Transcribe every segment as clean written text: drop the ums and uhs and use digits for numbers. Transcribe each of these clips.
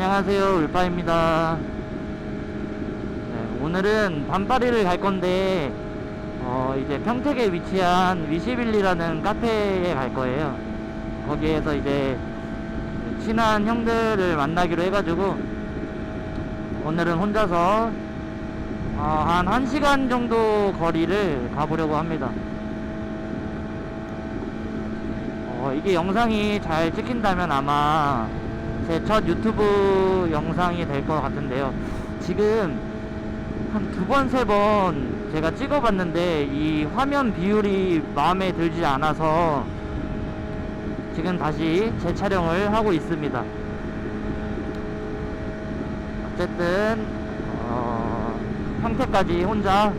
안녕하세요, 울파입니다. 네, 오늘은 반파리를 갈 건데, 이제 평택에 위치한 위시빌리라는 카페에 갈 거예요. 거기에서 이제 친한 형들을 만나기로 해가지고, 오늘은 혼자서, 한 1시간 정도 거리를 가보려고 합니다. 이게 영상이 잘 찍힌다면 아마 제 첫 유튜브 영상이 될 것 같은데요. 지금 한 2번, 3번 제가 찍어봤는데 이 화면 비율이 마음에 들지 않아서 지금 다시 재촬영을 하고 있습니다. 어쨌든 평택까지 혼자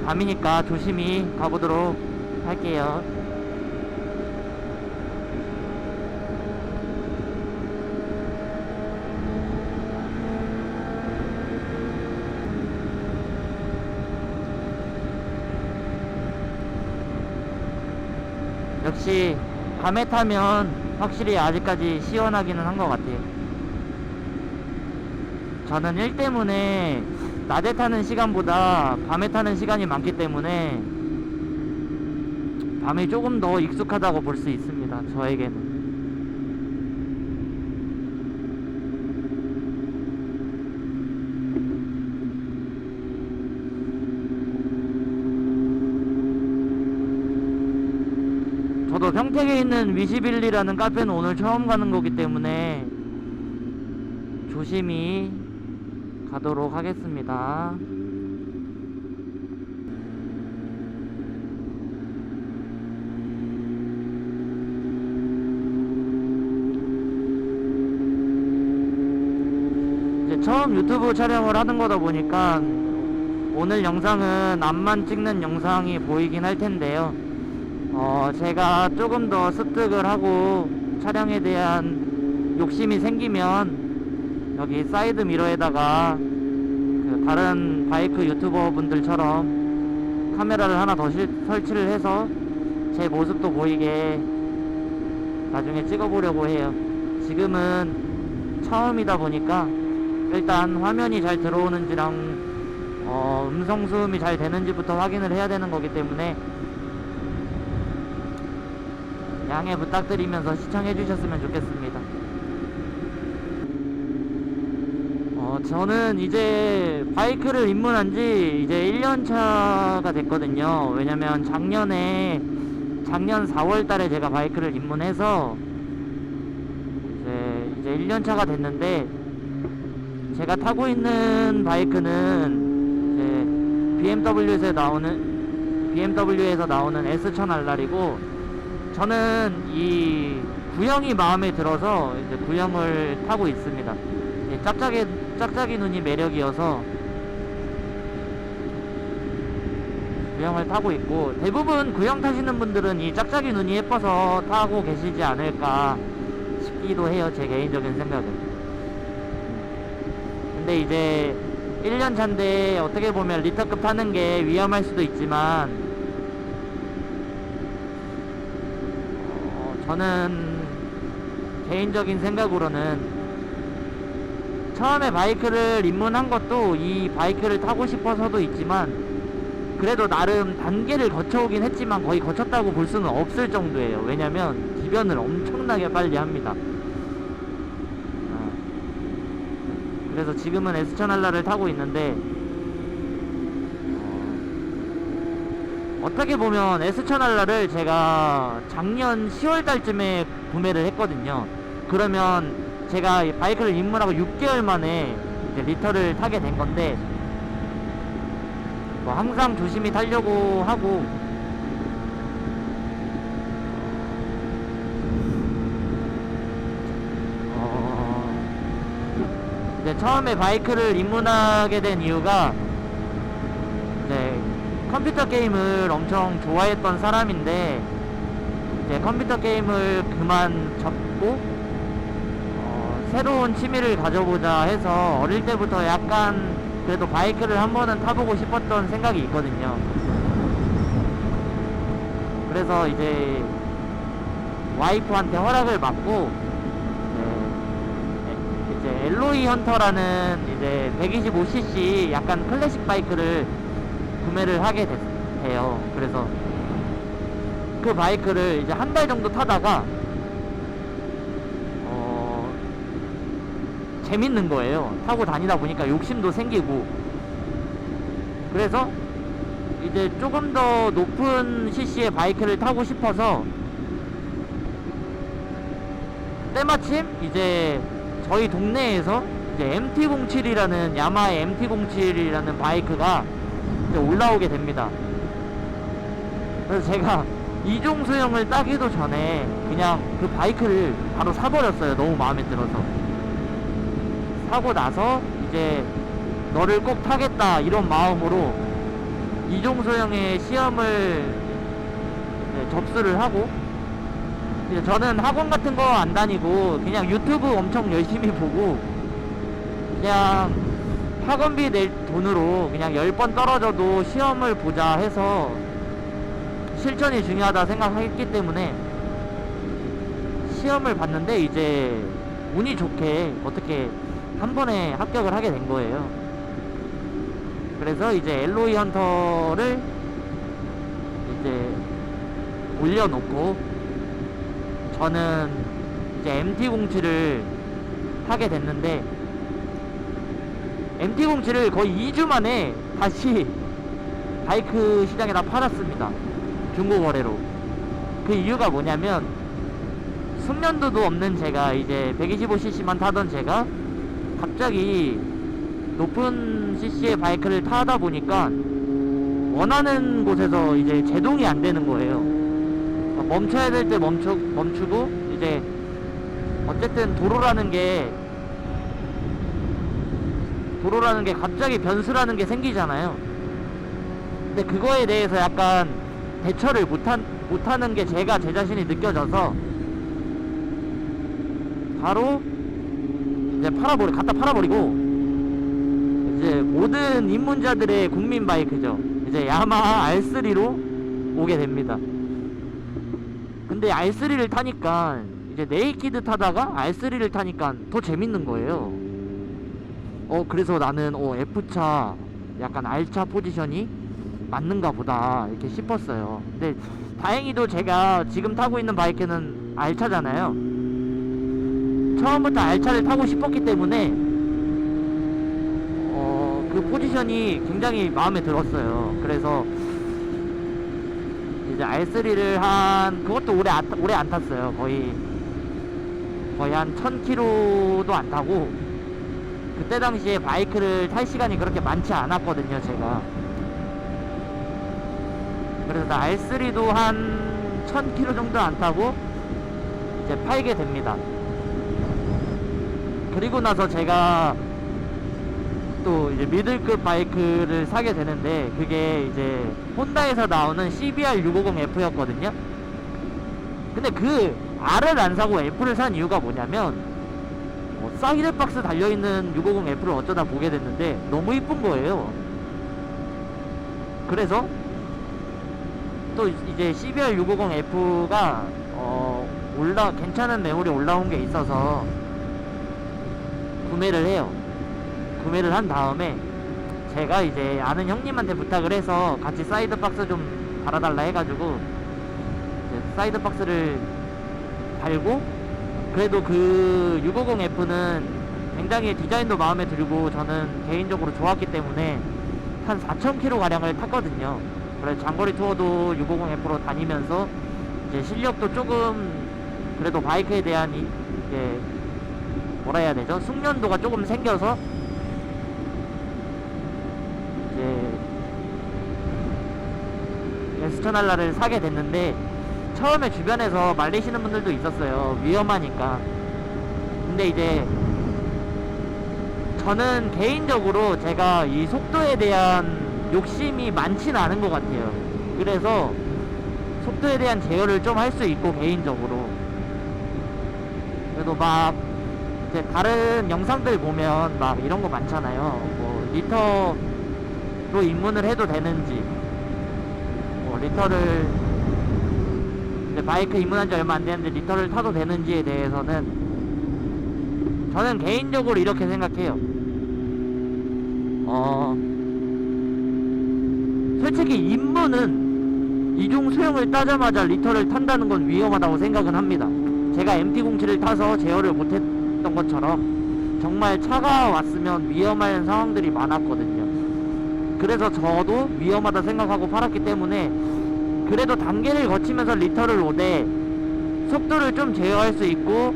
밤이니까 조심히 가보도록 할게요. 역시 밤에 타면 확실히 아직까지 시원하기는 한 것 같아요. 저는 일 때문에 낮에 타는 시간보다 밤에 타는 시간이 많기 때문에 밤이 조금 더 익숙하다고 볼 수 있습니다, 저에게는. 저도 평택에 있는 위시빌리라는 카페는 오늘 처음 가는 거기 때문에 조심히 가도록 하겠습니다. 이제 처음 유튜브 촬영을 하는 거다 보니까 오늘 영상은 앞만 찍는 영상이 보이긴 할 텐데요. 제가 조금 더 습득을 하고 촬영에 대한 욕심이 생기면 여기 사이드 미러에다가 그 다른 바이크 유튜버 분들처럼 카메라를 하나 더 설치를 해서 제 모습도 보이게 나중에 찍어보려고 해요. 지금은 처음이다 보니까 일단 화면이 잘 들어오는지랑 음성 수음이 잘 되는지부터 확인을 해야 되는 거기 때문에 양해 부탁드리면서 시청해 주셨으면 좋겠습니다. 저는 이제 바이크를 입문한 지 이제 1년차가 됐거든요. 왜냐면 작년 4월 달에 제가 바이크를 입문해서 이제 1년차가 됐는데, 제가 타고 있는 바이크는 이제 BMW에서 나오는 S1000RR이고, 저는 이 구형이 마음에 들어서 이제 구형을 타고 있습니다. 짝짝이 눈이 매력이어서 구형을 타고 있고, 대부분 구형 타시는 분들은 이 짝짝이 눈이 예뻐서 타고 계시지 않을까 싶기도 해요, 제 개인적인 생각은. 근데 이제 1년 차인데 어떻게 보면 리터급 타는 게 위험할 수도 있지만, 저는 개인적인 생각으로는 처음에 바이크를 입문한 것도 이 바이크를 타고 싶어서도 있지만, 그래도 나름 단계를 거쳐오긴 했지만 거의 거쳤다고 볼 수는 없을 정도예요. 왜냐면 기변을 엄청나게 빨리 합니다. 그래서 지금은 S1000RR을 타고 있는데, 어떻게 보면 S1000RR을 제가 작년 10월달쯤에 구매를 했거든요. 그러면 제가 바이크를 입문하고 6개월 만에 이제 리터를 타게 된 건데, 뭐 항상 조심히 타려고 하고, 이제 처음에 바이크를 입문하게 된 이유가, 이제 컴퓨터 게임을 엄청 좋아했던 사람인데, 이제 컴퓨터 게임을 그만 접고 새로운 취미를 가져보자 해서 어릴 때부터 약간 그래도 바이크를 한 번은 타보고 싶었던 생각이 있거든요. 그래서 이제 와이프한테 허락을 받고 이제 엘로이 헌터라는 이제 125cc 약간 클래식 바이크를 구매를 하게 돼요. 그래서 그 바이크를 이제 한 달 정도 타다가 재밌는 거예요. 타고 다니다 보니까 욕심도 생기고, 그래서 이제 조금 더 높은 cc의 바이크를 타고 싶어서 때마침 이제 저희 동네에서 이제 MT-07이라는 야마하의 MT-07이라는 바이크가 이제 올라오게 됩니다. 그래서 제가 이종수형을 따기도 전에 그냥 그 바이크를 바로 사버렸어요. 너무 마음에 들어서. 사고 나서 이제 너를 꼭 타겠다 이런 마음으로 이종소형의 시험을 접수를 하고, 이제 저는 학원 같은 거 안 다니고 그냥 유튜브 엄청 열심히 보고 그냥 학원비 낼 돈으로 그냥 10번 떨어져도 시험을 보자 해서 실전이 중요하다 생각했기 때문에 시험을 봤는데, 이제 운이 좋게 어떻게 한 번에 합격을 하게 된 거예요. 그래서 이제 엘로이 헌터를 이제 올려놓고 저는 이제 MT-07을 타게 됐는데, MT-07을 거의 2주 만에 다시 바이크 시장에다 팔았습니다. 중고 거래로. 그 이유가 뭐냐면, 숙련도도 없는 제가, 이제 125cc만 타던 제가 갑자기 높은 cc의 바이크를 타다 보니까 원하는 곳에서 이제 제동이 안 되는 거예요. 멈춰야 될 때 멈추고, 이제 어쨌든 도로라는 게 갑자기 변수라는 게 생기잖아요. 근데 그거에 대해서 약간 대처를 못하는 게 제 자신이 느껴져서 바로 이제 갖다 팔아버리고, 이제 모든 입문자들의 국민 바이크죠. 이제 야마하 R3로 오게 됩니다. 근데 R3를 타니까, 이제 네이키드 타다가 R3를 타니까 더 재밌는 거예요. 그래서 나는 F차 약간 R차 포지션이 맞는가 보다 이렇게 싶었어요. 근데 다행히도 제가 지금 타고 있는 바이크는 R차잖아요. 처음부터 R차를 타고 싶었기 때문에 그 포지션이 굉장히 마음에 들었어요. 그래서 이제 R3를 그것도 오래 안 탔어요. 거의 한 1000km도 안 타고, 그때 당시에 바이크를 탈 시간이 그렇게 많지 않았거든요, 제가. 그래서 R3도 한 1000km 정도 안 타고 이제 팔게 됩니다. 그리고 나서 제가 또 이제 미들급 바이크를 사게 되는데, 그게 이제 혼다에서 나오는 CBR650F였거든요. 근데 그 R을 안 사고 F를 산 이유가 뭐냐면, 사이드박스 달려있는 650F를 어쩌다 보게 됐는데 너무 이쁜 거예요. 그래서 또 이제 CBR650F가 괜찮은 메모리 올라온 게 있어서 구매를 해요. 구매를 한 다음에 제가 이제 아는 형님한테 부탁을 해서 같이 사이드박스 좀 달아달라 해가지고 사이드박스를 달고, 그래도 그 650F는 굉장히 디자인도 마음에 들고 저는 개인적으로 좋았기 때문에 한 4000km 가량을 탔거든요. 그래서 장거리 투어도 650F로 다니면서 이제 실력도 조금, 그래도 바이크에 대한 이제 뭐라 해야 되죠? 숙련도가 조금 생겨서 이제 에스터날라를 사게 됐는데, 처음에 주변에서 말리시는 분들도 있었어요. 위험하니까. 근데 이제 저는 개인적으로 제가 이 속도에 대한 욕심이 많지는 않은 것 같아요. 그래서 속도에 대한 제어를 좀 할 수 있고, 개인적으로. 그래도 막 이제 다른 영상들 보면 막 이런 거 많잖아요. 뭐 리터로 입문을 해도 되는지, 뭐 리터를 이제 바이크 입문한 지 얼마 안 됐는데 리터를 타도 되는지에 대해서는 저는 개인적으로 이렇게 생각해요. 솔직히 입문은 이중 수영을 따자마자 리터를 탄다는 건 위험하다고 생각은 합니다. 제가 MT-07을 타서 제어를 못했던 것처럼 정말 차가 왔으면 위험한 상황들이 많았거든요. 그래서 저도 위험하다 생각하고 팔았기 때문에 그래도 단계를 거치면서 리터를 오되 속도를 좀 제어할 수 있고,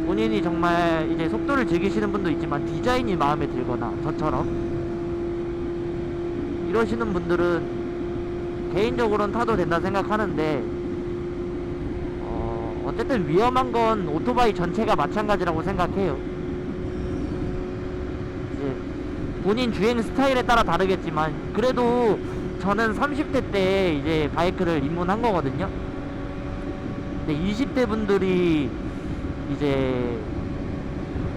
본인이 정말 이제 속도를 즐기시는 분도 있지만 디자인이 마음에 들거나 저처럼 이러시는 분들은 개인적으로는 타도 된다 생각하는데, 어쨌든 위험한 건 오토바이 전체가 마찬가지라고 생각해요. 이제 본인 주행 스타일에 따라 다르겠지만 그래도 저는 30대 때 이제 바이크를 입문한 거거든요. 근데 20대 분들이 이제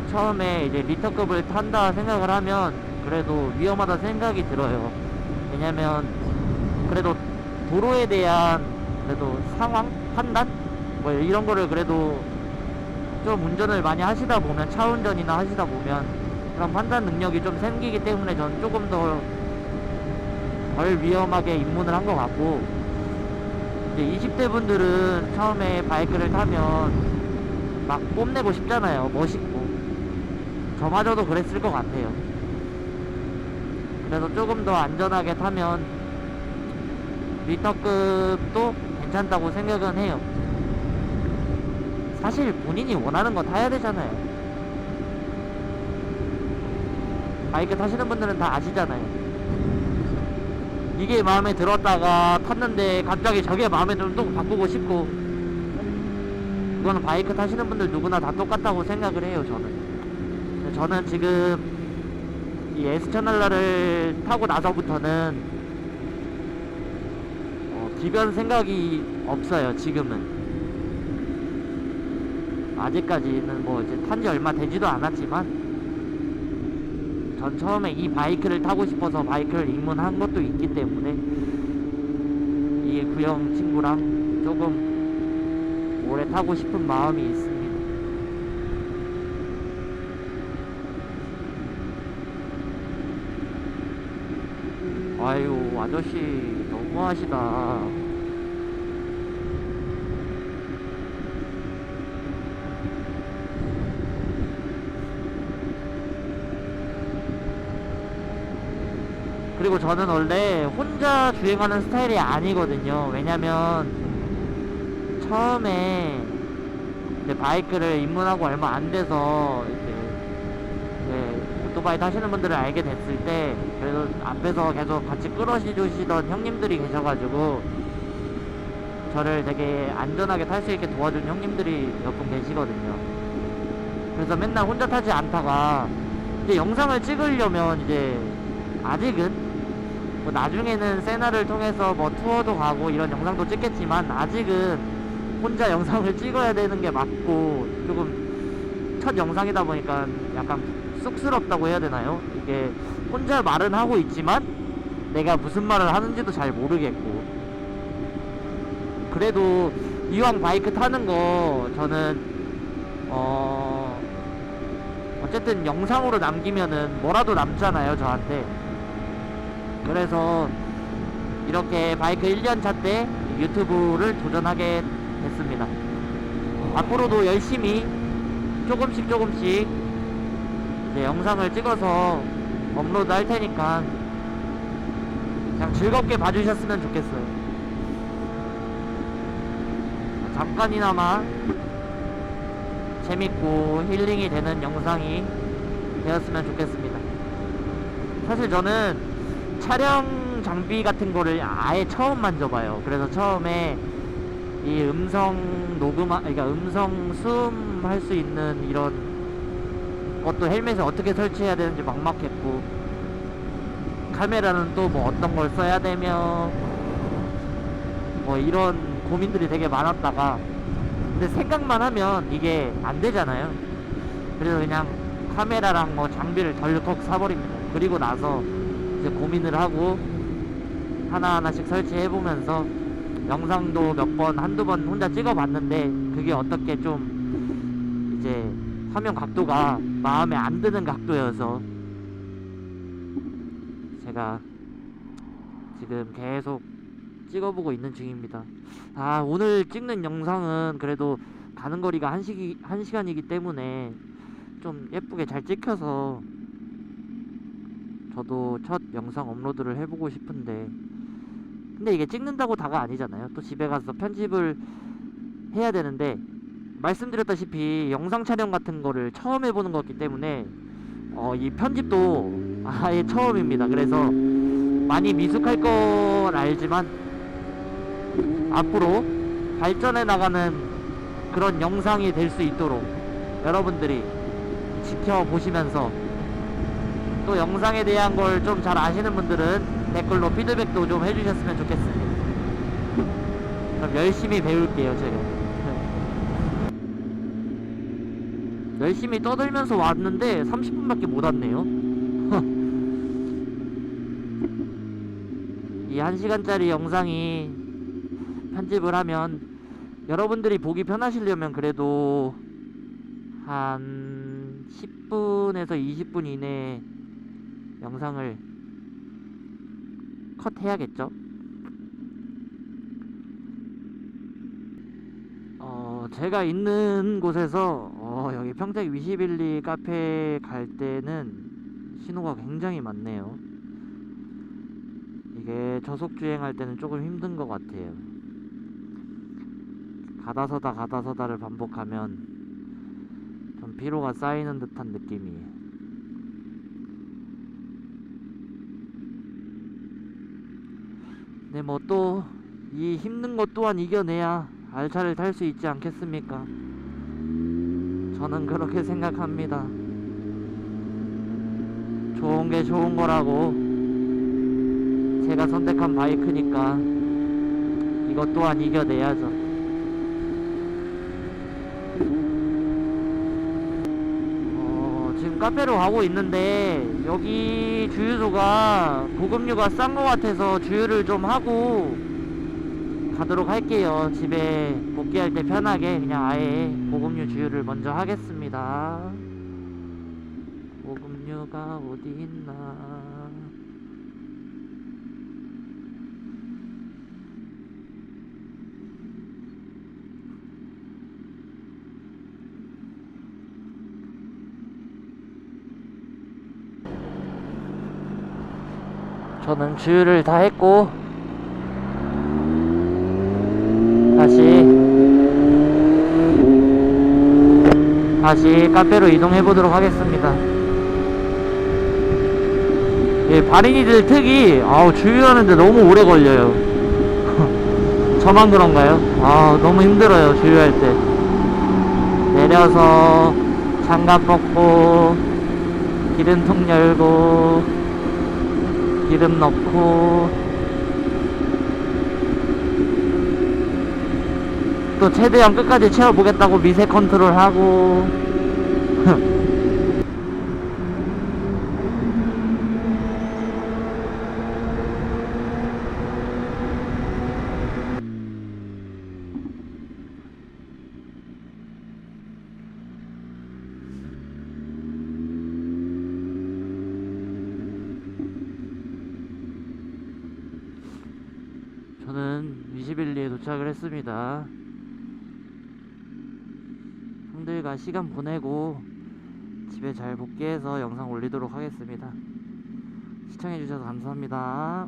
처음에 이제 리터급을 탄다 생각을 하면 그래도 위험하다 생각이 들어요. 왜냐면 그래도 도로에 대한 그래도 상황 판단 뭐 이런 거를 그래도 좀 운전을 많이 하시다 보면, 차 운전이나 하시다 보면 그런 판단 능력이 좀 생기기 때문에 저는 조금 더 덜 위험하게 입문을 한 것 같고, 이제 20대 분들은 처음에 바이크를 타면 막 뽐내고 싶잖아요. 멋있고. 저마저도 그랬을 것 같아요. 그래서 조금 더 안전하게 타면 리터급도 괜찮다고 생각은 해요. 사실 본인이 원하는 거 타야 되잖아요. 바이크 타시는 분들은 다 아시잖아요. 이게 마음에 들었다가 탔는데 갑자기 저게 마음에 들면 또 바꾸고 싶고, 그거는 바이크 타시는 분들 누구나 다 똑같다고 생각을 해요. 저는 지금 이 S1000R를 타고 나서부터는 기변 생각이 없어요. 지금은 아직까지는 뭐 이제 탄지 얼마 되지도 않았지만, 전 처음에 이 바이크를 타고 싶어서 바이크를 입문한 것도 있기 때문에 이 구형 친구랑 조금 오래 타고 싶은 마음이 있습니다. 아유, 아저씨 너무하시다. 그리고 저는 원래 혼자 주행하는 스타일이 아니거든요. 왜냐면 처음에 이제 바이크를 입문하고 얼마 안 돼서 이제 오토바이 타시는 분들을 알게 됐을 때 그래도 앞에서 계속 같이 끌어주시던 형님들이 계셔가지고 저를 되게 안전하게 탈 수 있게 도와준 형님들이 몇 분 계시거든요. 그래서 맨날 혼자 타지 않다가 이제 영상을 찍으려면 이제 아직은 뭐 나중에는 세나를 통해서 뭐 투어도 가고 이런 영상도 찍겠지만 아직은 혼자 영상을 찍어야 되는 게 맞고, 조금 첫 영상이다 보니까 약간 쑥스럽다고 해야 되나요? 이게 혼자 말은 하고 있지만 내가 무슨 말을 하는지도 잘 모르겠고, 그래도 이왕 바이크 타는 거 저는 어쨌든 영상으로 남기면은 뭐라도 남잖아요, 저한테. 그래서 이렇게 바이크 1년차 때 유튜브를 도전하게 됐습니다. 앞으로도 열심히 조금씩 이제 영상을 찍어서 업로드 할 테니까 그냥 즐겁게 봐주셨으면 좋겠어요. 잠깐이나마 재밌고 힐링이 되는 영상이 되었으면 좋겠습니다. 사실 저는 촬영 장비 같은 거를 아예 처음 만져봐요. 그래서 처음에 이 음성 그러니까 음성 수음 할 수 있는 이런 것도 헬멧에 어떻게 설치해야 되는지 막막했고, 카메라는 또 뭐 어떤 걸 써야 되며 뭐 이런 고민들이 되게 많았다가, 근데 생각만 하면 이게 안 되잖아요. 그래서 그냥 카메라랑 뭐 장비를 덜컥 사버립니다. 그리고 나서 이제 고민을 하고 하나하나씩 설치해보면서 영상도 몇 번, 한두 번 혼자 찍어봤는데 그게 어떻게 좀 이제 화면 각도가 마음에 안 드는 각도여서 제가 지금 계속 찍어보고 있는 중입니다. 오늘 찍는 영상은 그래도 가는 거리가 1시간이기 때문에 좀 예쁘게 잘 찍혀서 저도 첫 영상 업로드를 해보고 싶은데, 근데 이게 찍는다고 다가 아니잖아요. 또 집에 가서 편집을 해야 되는데, 말씀드렸다시피 영상 촬영 같은 거를 처음 해보는 거기 때문에 이 편집도 아예 처음입니다. 그래서 많이 미숙할 건 알지만 앞으로 발전해 나가는 그런 영상이 될 수 있도록 여러분들이 지켜보시면서, 또 영상에 대한 걸 좀 잘 아시는 분들은 댓글로 피드백도 좀 해주셨으면 좋겠습니다. 그럼 열심히 배울게요. 제가 열심히 떠들면서 왔는데 30분밖에 못 왔네요. 이 1시간짜리 영상이 편집을 하면 여러분들이 보기 편하시려면 그래도 한 10분에서 20분 이내에 영상을 컷해야겠죠? 제가 있는 곳에서 여기 평택 위시빌리 카페 갈 때는 신호가 굉장히 많네요. 이게 저속주행할 때는 조금 힘든 것 같아요. 가다서다 가다서다를 반복하면 좀 피로가 쌓이는 듯한 느낌이에요. 네, 뭐 또 이 힘든 것 또한 이겨내야 알차를 탈 수 있지 않겠습니까? 저는 그렇게 생각합니다. 좋은 게 좋은 거라고, 제가 선택한 바이크니까 이것 또한 이겨내야죠. 지금 카페로 가고 있는데 여기 주유소가 보급류가 싼 거 같아서 주유를 좀 하고 가도록 할게요. 집에 복귀할 때 편하게 그냥 아예 보급류 주유를 먼저 하겠습니다. 보급류가 어디 있나. 저는 주유를 다 했고 다시 카페로 이동해 보도록 하겠습니다. 발인이들 특이 주유하는데 너무 오래 걸려요. 저만 그런가요? 너무 힘들어요. 주유할 때 내려서 장갑 벗고 기름통 열고 기름 넣고 또 최대한 끝까지 채워보겠다고 미세 컨트롤 하고 저는 위시빌리에 도착을 했습니다. 형들과 시간 보내고 집에 잘 복귀해서 영상 올리도록 하겠습니다. 시청해주셔서 감사합니다.